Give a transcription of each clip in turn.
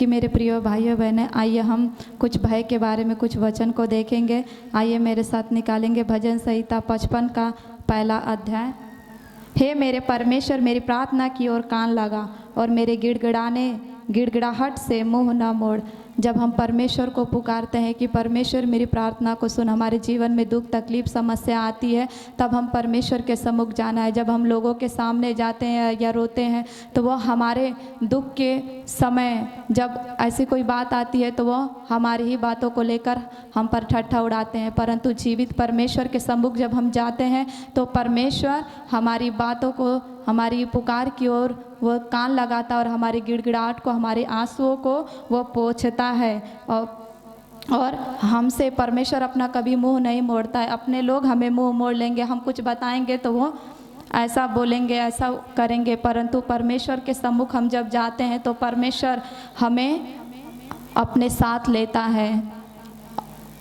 कि मेरे प्रिय भाइयों बहनें, आइए हम कुछ भय के बारे में कुछ वचन को देखेंगे। आइए मेरे साथ निकालेंगे भजन संहिता 55 का पहला अध्याय। हे मेरे परमेश्वर, मेरी प्रार्थना की ओर कान लगा और मेरे गिड़गिड़ाहट से मुंह न मोड़। जब हम परमेश्वर को पुकारते हैं कि परमेश्वर मेरी प्रार्थना को सुन, हमारे जीवन में दुख तकलीफ समस्या आती है, तब हम परमेश्वर के सम्मुख जाना है। जब हम लोगों के सामने जाते हैं या रोते हैं तो वह हमारे दुख के समय जब ऐसी कोई बात आती है तो वह हमारी ही बातों को लेकर हम पर ठट्ठा उड़ाते हैं। परंतु जीवित परमेश्वर के सम्मुख जब हम जाते हैं तो परमेश्वर हमारी बातों को, हमारी पुकार की ओर वह कान लगाता और हमारी गिड़गिड़ाहट को, हमारे आंसुओं को वह पोंछता है। और हमसे परमेश्वर अपना कभी मुंह नहीं मोड़ता है। अपने लोग हमें मुंह मोड़ लेंगे, हम कुछ बताएंगे तो वो ऐसा बोलेंगे, ऐसा करेंगे, परंतु परमेश्वर के सम्मुख हम जब जाते हैं तो परमेश्वर हमें अपने साथ लेता है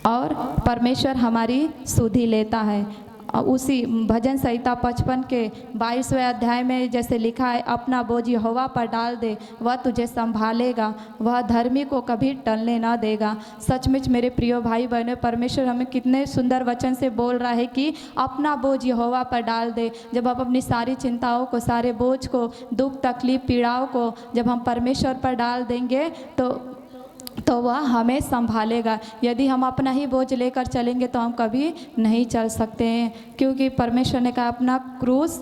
और परमेश्वर हमारी सुधि लेता है। उसी भजन संहिता 55 के 22वें अध्याय में जैसे लिखा है, अपना बोझ यहोवा पर डाल दे, वह तुझे संभालेगा, वह धर्मी को कभी टलने ना देगा। सचमुच मेरे प्रिय भाई बहनों, परमेश्वर हमें कितने सुंदर वचन से बोल रहा है कि अपना बोझ यहोवा पर डाल दे। जब आप अपनी सारी चिंताओं को, सारे बोझ को, दुख तकलीफ पीड़ाओं को जब हम परमेश्वर पर डाल देंगे तो वह हमें संभालेगा। यदि हम अपना ही बोझ लेकर चलेंगे तो हम कभी नहीं चल सकते हैं, क्योंकि परमेश्वर ने कहा अपना क्रूस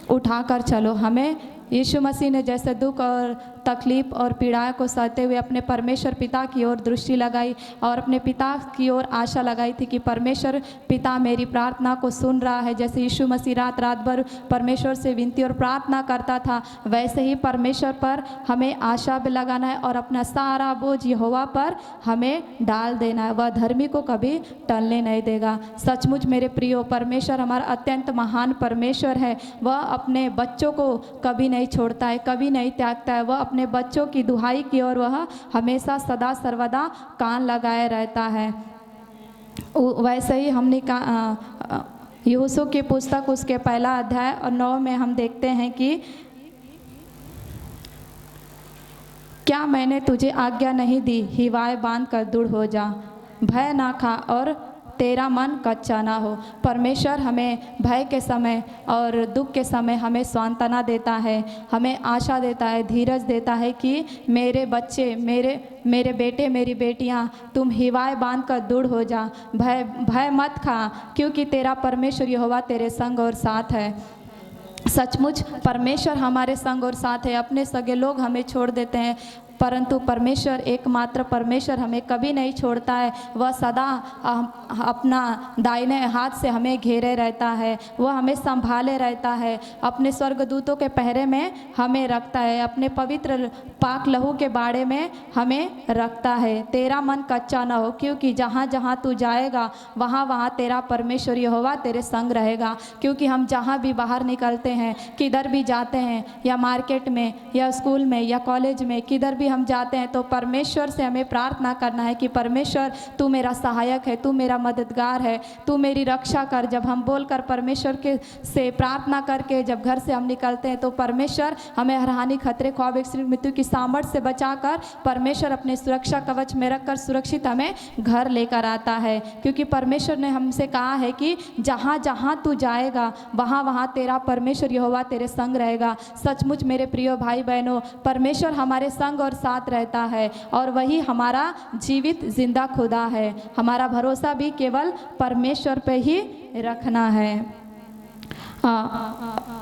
उठाकर चलो। हमें यीशु मसीह ने जैसे दुख और तकलीफ और पीड़ाओं को सहते हुए अपने परमेश्वर पिता की ओर दृष्टि लगाई और अपने पिता की ओर आशा लगाई थी कि परमेश्वर पिता मेरी प्रार्थना को सुन रहा है। जैसे यीशु मसीह रात रात भर परमेश्वर से विनती और प्रार्थना करता था, वैसे ही परमेश्वर पर हमें आशा भी लगाना है और अपना सारा बोझ यहोवा पर हमें डाल देना है। वह धर्मी को कभी टलने नहीं देगा। सचमुच मेरे प्रियो, परमेश्वर हमारा अत्यंत महान परमेश्वर है। वह अपने बच्चों को कभी नहीं छोड़ता है, कभी नहीं त्यागता है। वह अपने बच्चों की दुहाई की ओर वह हमेशा सदा सर्वदा कान लगाए रहता है। वैसे ही हमने यूसुफ की पुस्तक उसके पहला अध्याय और 9 में हम देखते हैं कि क्या मैंने तुझे आज्ञा नहीं दी, हिवाए बांध कर दृढ़ हो जा, भय ना खा और तेरा मन कच्चा ना हो। परमेश्वर हमें भय के समय और दुख के समय हमें सांत्वना देता है, हमें आशा देता है, धीरज देता है कि मेरे बच्चे, मेरे बेटे, मेरी बेटियां, तुम हिवाए बांध कर दृढ़ हो जा, भय मत खा, क्योंकि तेरा परमेश्वर यहोवा तेरे संग और साथ है। सचमुच परमेश्वर हमारे संग और साथ है। अपने सगे लोग हमें छोड़ देते हैं, परंतु परमेश्वर, एकमात्र परमेश्वर हमें कभी नहीं छोड़ता है। वह सदा अपना दाहिने हाथ से हमें घेरे रहता है, वह हमें संभाले रहता है, अपने स्वर्गदूतों के पहरे में हमें रखता है, अपने पवित्र पाक लहू के बाड़े में हमें रखता है। तेरा मन कच्चा ना हो, क्योंकि जहाँ जहाँ तू जाएगा वहाँ वहाँ तेरा परमेश्वर यहोवा तेरे संग रहेगा। क्योंकि हम जहाँ भी बाहर निकलते हैं, किधर भी जाते हैं, या मार्केट में या स्कूल में या कॉलेज में, किधर भी हम जाते हैं तो परमेश्वर से हमें प्रार्थना करना है कि परमेश्वर तू मेरा सहायक है, तू मेरा मददगार है, तू मेरी रक्षा कर। जब हम बोलकर परमेश्वर के से प्रार्थना करके जब घर से हम निकलते हैं तो परमेश्वर हमें हर हानि खतरे ख्वाब एक्सीडेंट मृत्यु की सामर्थ से बचाकर परमेश्वर अपने सुरक्षा कवच में रखकर सुरक्षित हमें घर लेकर आता है। क्योंकि परमेश्वर ने हमसे कहा है कि जहाँ जहाँ तू जाएगा वहाँ वहाँ तेरा परमेश्वर यहोवा तेरे संग रहेगा। सचमुच मेरे प्रिय भाई बहनों, परमेश्वर हमारे संग और साथ रहता है और वही हमारा जीवित जिंदा खुदा है। हमारा भरोसा भी केवल परमेश्वर पे ही रखना है।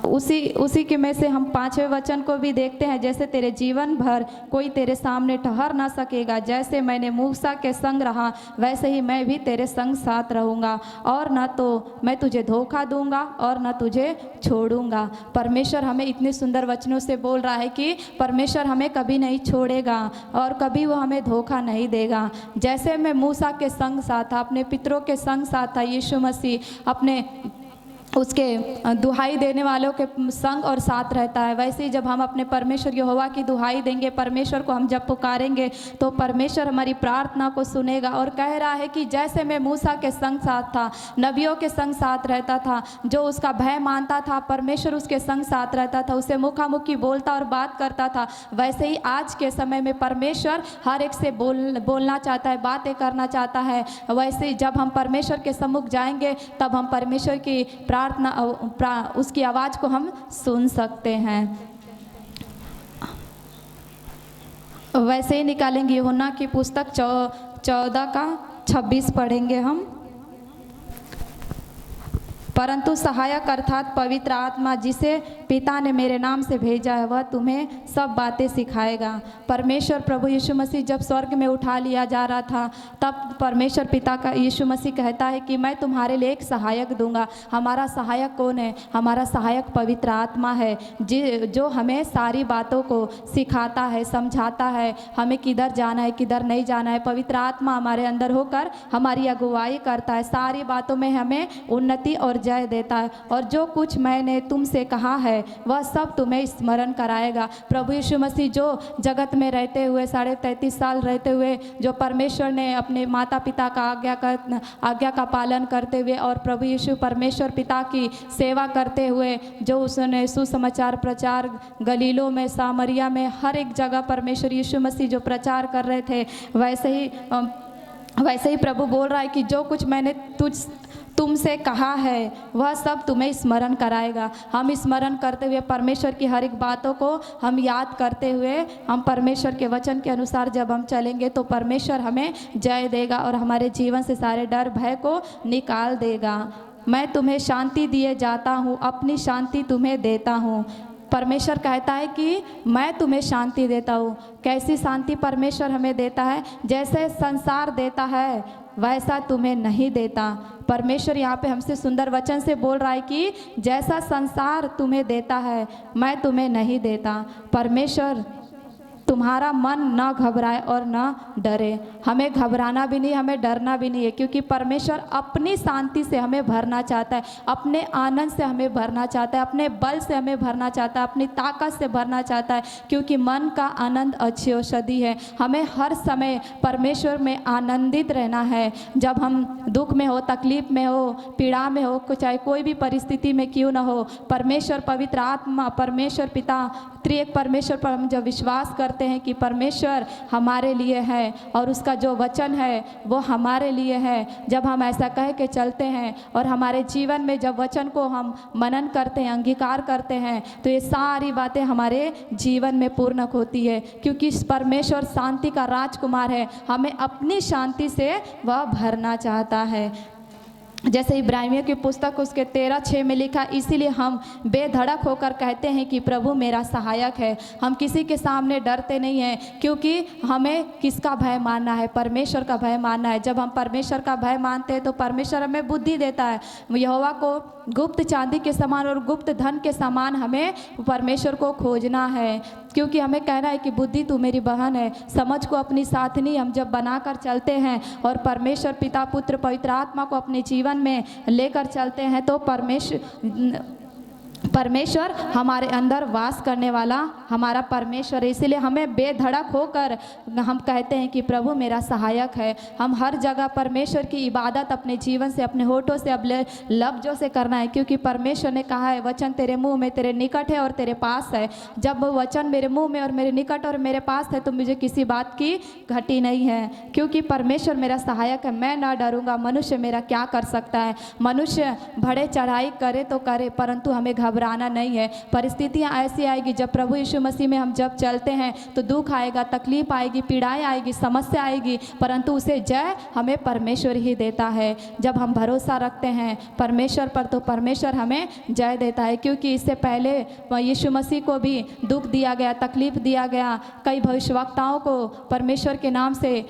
उसी के में से हम 5वें वचन को भी देखते हैं, जैसे तेरे जीवन भर कोई तेरे सामने ठहर ना सकेगा, जैसे मैंने मूसा के संग रहा वैसे ही मैं भी तेरे संग साथ रहूँगा, और न तो मैं तुझे धोखा दूंगा और न तुझे छोड़ूंगा। परमेश्वर हमें इतने सुंदर वचनों से बोल रहा है कि परमेश्वर हमें कभी नहीं छोड़ेगा और कभी वो हमें धोखा नहीं देगा। जैसे मैं मूसा के संग साथ था, अपने पितरों के संग साथ था, यीशु मसीह अपने उसके दुहाई देने वालों के संग और साथ रहता है। वैसे ही जब हम अपने परमेश्वर यहोवा की दुहाई देंगे, परमेश्वर को हम जब पुकारेंगे, तो परमेश्वर हमारी प्रार्थना को सुनेगा। और कह रहा है कि जैसे मैं मूसा के संग साथ था, नबियों के संग साथ रहता था, जो उसका भय मानता था, परमेश्वर उसके संग साथ रहता था, उसे मुखामुखी बोलता और बात करता था, वैसे ही आज के समय में परमेश्वर हर एक से बोलना चाहता है, बातें करना चाहता है। वैसे ही जब हम परमेश्वर के सम्मुख जाएंगे, तब हम परमेश्वर की उसकी आवाज़ को हम सुन सकते हैं। वैसे ही निकालेंगे यूहन्ना की पुस्तक 14:26 पढ़ेंगे हम। परंतु सहायक अर्थात पवित्र आत्मा, जिसे पिता ने मेरे नाम से भेजा है, वह तुम्हें सब बातें सिखाएगा। परमेश्वर प्रभु यीशु मसीह जब स्वर्ग में उठा लिया जा रहा था, तब परमेश्वर पिता का यीशु मसीह कहता है कि मैं तुम्हारे लिए एक सहायक दूंगा। हमारा सहायक कौन है? हमारा सहायक पवित्र आत्मा है, जो हमें सारी बातों को सिखाता है, समझाता है, हमें किधर जाना है, किधर नहीं जाना है। पवित्र आत्मा हमारे अंदर होकर हमारी अगुवाई करता है, सारी बातों में हमें उन्नति और जय देता है। और जो कुछ मैंने तुमसे कहा है, वह सब तुम्हें स्मरण कराएगा। प्रभु यीशु मसीह जो जगत में रहते हुए 33.5 साल रहते हुए, जो परमेश्वर ने अपने माता पिता का आज्ञा का पालन करते हुए, और प्रभु यीशु परमेश्वर पिता की सेवा करते हुए, जो उसने सुसमाचार प्रचार गलीलों में, सामरिया में, हर एक जगह परमेश्वर यीशु मसीह जो प्रचार कर रहे थे, वैसे ही प्रभु बोल रहा है कि जो कुछ मैंने तुमसे कहा है, वह सब तुम्हें स्मरण कराएगा। हम स्मरण करते हुए परमेश्वर की हर एक बातों को हम याद करते हुए, हम परमेश्वर के वचन के अनुसार जब हम चलेंगे, तो परमेश्वर हमें जय देगा और हमारे जीवन से सारे डर भय को निकाल देगा। मैं तुम्हें शांति दिए जाता हूँ, अपनी शांति तुम्हें देता हूँ। परमेश्वर कहता है कि मैं तुम्हें शांति देता हूँ। कैसी शांति परमेश्वर हमें देता है? जैसे संसार देता है, वैसा तुम्हें नहीं देता। परमेश्वर यहाँ पे हमसे सुंदर वचन से बोल रहा है कि जैसा संसार तुम्हें देता है, मैं तुम्हें नहीं देता। परमेश्वर तुम्हारा मन ना घबराए और ना डरे। हमें घबराना भी नहीं, हमें डरना भी नहीं है, क्योंकि परमेश्वर अपनी शांति से हमें भरना चाहता है, अपने आनंद से हमें भरना चाहता है, अपने बल से हमें भरना चाहता है, अपनी ताकत से भरना चाहता है, क्योंकि मन का आनंद अच्छी औषधि है। हमें हर समय परमेश्वर में आनंदित रहना है। जब हम दुख में हो, तकलीफ में हो, पीड़ा में हो, चाहे कोई भी परिस्थिति में क्यों न हो, परमेश्वर पवित्र आत्मा, परमेश्वर पिता, त्रिएक परमेश्वर पर हम जब विश्वास करते हैं कि परमेश्वर हमारे लिए है और उसका जो वचन है वो हमारे लिए है, जब हम ऐसा कह के चलते हैं और हमारे जीवन में जब वचन को हम मनन करते हैं, अंगीकार करते हैं, तो ये सारी बातें हमारे जीवन में पूर्ण होती है, क्योंकि परमेश्वर शांति का राजकुमार है। हमें अपनी शांति से वह भरना चाहता है। जैसे इब्राहिमियों की पुस्तक उसके 13:6 में लिखा, इसीलिए हम बेधड़क होकर कहते हैं कि प्रभु मेरा सहायक है। हम किसी के सामने डरते नहीं हैं, क्योंकि हमें किसका भय मानना है? परमेश्वर का भय मानना है। जब हम परमेश्वर का भय मानते हैं, तो परमेश्वर हमें बुद्धि देता है। यहोवा को गुप्त चांदी के समान और गुप्त धन के समान हमें परमेश्वर को खोजना है, क्योंकि हमें कहना है कि बुद्धि तू मेरी बहन है, समझ को अपनी साथनी हम जब बनाकर चलते हैं और परमेश्वर पिता, पुत्र, पवित्र आत्मा को अपने जीवन में लेकर चलते हैं, तो परमेश्वर हमारे अंदर वास करने वाला हमारा परमेश्वर है। इसीलिए हमें बेधड़क होकर हम कहते हैं कि प्रभु मेरा सहायक है। हम हर जगह परमेश्वर की इबादत अपने जीवन से, अपने होठों से, अपने लफ्जों से करना है, क्योंकि परमेश्वर ने कहा है, वचन तेरे मुंह में, तेरे निकट है और तेरे पास है। जब वो वचन मेरे मुंह में और मेरे निकट और मेरे पास है, तो मुझे किसी बात की घटी नहीं है, क्योंकि परमेश्वर मेरा सहायक है। मैं ना डरूंगा। मनुष्य मेरा क्या कर सकता है? मनुष्य बढ़े चढ़ाई करे तो करे, परंतु हमें घबराना नहीं है। परिस्थितियां ऐसी आएगी, जब प्रभु यीशु मसीह में हम जब चलते हैं, तो दुख आएगा, तकलीफ आएगी, पीड़ाएं आएगी, समस्या आएगी, परंतु उसे जय हमें परमेश्वर ही देता है। जब हम भरोसा रखते हैं परमेश्वर पर, तो परमेश्वर हमें जय देता है, क्योंकि इससे पहले यीशु मसीह को भी दुख दिया गया, तकलीफ दिया गया। कई भविष्यवक्ताओं को परमेश्वर के नाम से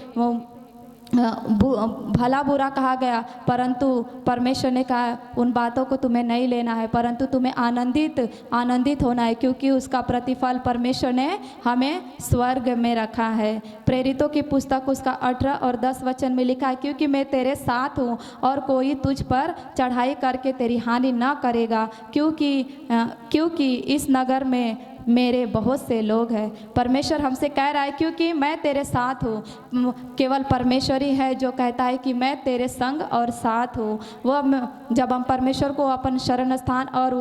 भला बुरा कहा गया, परंतु परमेश्वर ने कहा उन बातों को तुम्हें नहीं लेना है, परंतु तुम्हें आनंदित होना है, क्योंकि उसका प्रतिफल परमेश्वर ने हमें स्वर्ग में रखा है। प्रेरितों की पुस्तक उसका 18 और 10 वचन में लिखा है, क्योंकि मैं तेरे साथ हूँ और कोई तुझ पर चढ़ाई करके तेरी हानि ना करेगा, क्योंकि इस नगर में मेरे बहुत से लोग हैं। परमेश्वर हमसे कह रहा है क्योंकि मैं तेरे साथ हूँ। केवल परमेश्वर ही है जो कहता है कि मैं तेरे संग और साथ हूँ। जब हम परमेश्वर को अपन शरण स्थान और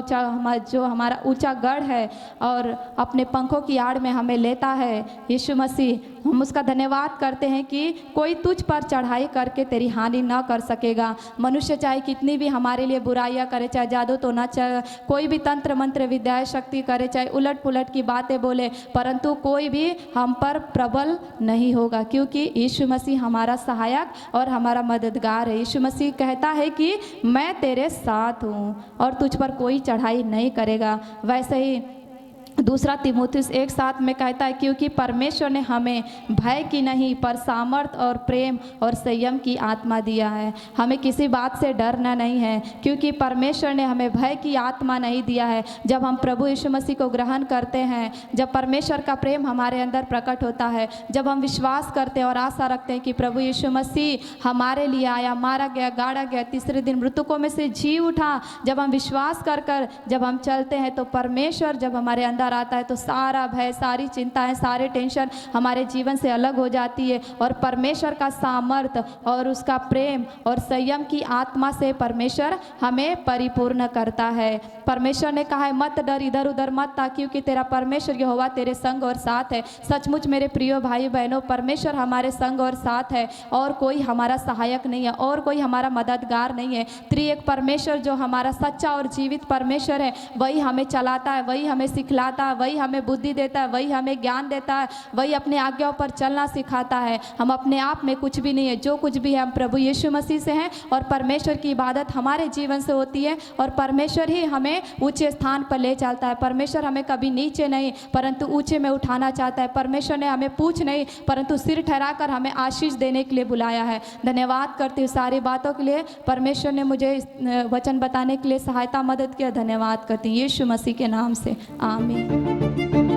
जो हमारा ऊंचा गढ़ है और अपने पंखों की आड़ में हमें लेता है यीशु मसीह, हम उसका धन्यवाद करते हैं कि कोई तुझ पर चढ़ाई करके तेरी हानि ना कर सकेगा। मनुष्य चाहे कितनी भी हमारे लिए बुराइयां करे, चाहे जादू टोना, चाहे कोई भी तंत्र मंत्र विद्या शक्ति करे, चाहे उलट पुलट की बातें बोले, परंतु कोई भी हम पर प्रबल नहीं होगा, क्योंकि यीशु मसीह हमारा सहायक और हमारा मददगार है। यीशु मसीह कहता है कि मैं तेरे साथ हूँ और तुझ पर कोई चढ़ाई नहीं करेगा। वैसे ही दूसरा तीमुथियुस 1:7 में कहता है, क्योंकि परमेश्वर ने हमें भय की नहीं पर सामर्थ और प्रेम और संयम की आत्मा दिया है। हमें किसी बात से डरना नहीं है, क्योंकि परमेश्वर ने हमें भय की आत्मा नहीं दिया है। जब हम प्रभु यीशु मसीह को ग्रहण करते हैं, जब परमेश्वर का प्रेम हमारे अंदर प्रकट होता है, जब हम विश्वास करते हैं और आशा रखते हैं कि प्रभु यीशु मसीह हमारे लिए आया, मारा गया, गाड़ा गया, तीसरे दिन मृतकों में से जी उठा, जब हम विश्वास कर जब हम चलते हैं, तो परमेश्वर जब हमारे अंदर आता है तो सारा भय, सारी चिंताएं, सारे टेंशन हमारे जीवन से अलग हो जाती है और परमेश्वर का सामर्थ और उसका प्रेम और संयम की आत्मा से परमेश्वर हमें परिपूर्ण करता है। परमेश्वर ने कहा है मत डर, इधर उधर मत ता, क्योंकि तेरा परमेश्वर यहोवा तेरे संग और साथ है। सचमुच मेरे प्रिय भाई बहनों, परमेश्वर हमारे संग और साथ है और कोई हमारा सहायक नहीं है और कोई हमारा मददगार नहीं है। त्रिएक परमेश्वर जो हमारा सच्चा और जीवित परमेश्वर है, वही हमें चलाता है, वही हमें सिखलाता है, वही हमें बुद्धि देता है, वही हमें ज्ञान देता है, वही अपने आज्ञाओं पर चलना सिखाता है। हम अपने आप में कुछ भी नहीं है, जो कुछ भी है हम प्रभु यीशु मसीह से हैं और परमेश्वर की इबादत हमारे जीवन से होती है और परमेश्वर ही हमें ऊंचे स्थान पर ले चलता है। परमेश्वर हमें कभी नीचे नहीं परंतु ऊंचे में उठाना चाहता है। परमेश्वर ने हमें पूछ नहीं परंतु सिर ठहराकर हमें आशीष देने के लिए बुलाया है। धन्यवाद करती हूँ सारी बातों के लिए। परमेश्वर ने मुझे वचन बताने के लिए सहायता मदद किया। धन्यवाद करती हूँ यीशु मसीह के नाम से, आमीन।